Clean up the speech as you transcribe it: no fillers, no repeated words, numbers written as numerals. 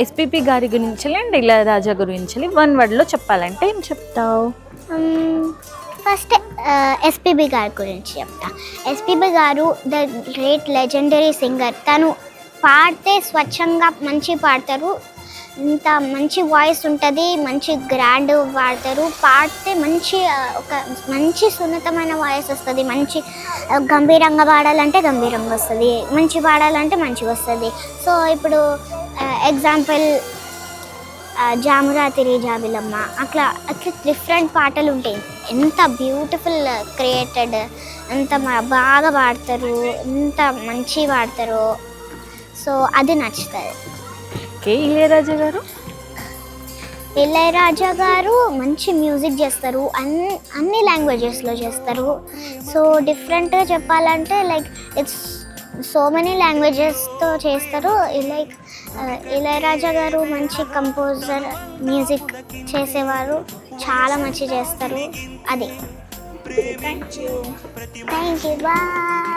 SPP గారి గురించి and Ilaiyaraaja గురించి వన్ వర్డ్లో చెప్పాలంటే ఏం చెప్తావు? ఫస్ట్ ఎస్పీబీ గారి గురించి చెప్తా. ఎస్పీబీ గారు ద గ్రేట్ లెజెండరీ సింగర్. తను పాడితే స్వచ్ఛంగా మంచి పాడతారు, ఇంత మంచి వాయిస్ ఉంటుంది, మంచి గ్రాండ్ పాడతారు. పాడితే ఒక మంచి సున్నితమైన వాయిస్ వస్తుంది. మంచి గంభీరంగా పాడాలంటే గంభీరంగా వస్తుంది, మంచి పాడాలంటే మంచిగా వస్తుంది. సో ఇప్పుడు ఎగ్జాంపుల్ జామురాతిరి జాబిలమ్మ, అట్లా డిఫరెంట్ పాటలు ఉంటాయి. ఎంత బ్యూటిఫుల్ క్రియేటెడ్, ఎంత బాగా పాడతారు, ఎంత మంచి పాడతారు. సో అది నచ్చుతుంది. ఓకే, ఇళయరాజా గారు? ఇళయరాజా గారు మంచి మ్యూజిక్ చేస్తారు, అన్ని లాంగ్వేజెస్లో చేస్తారు. సో డిఫరెంట్గా చెప్పాలంటే లైక్ ఇట్స్ సో మెనీ లాంగ్వేజెస్తో చేస్తారు. లైక్ ఇళయరాజా గారు మంచి కంపోజర్, మ్యూజిక్ చేసేవారు, చాలా మంచి చేస్తారు. అది. Thank you, bye.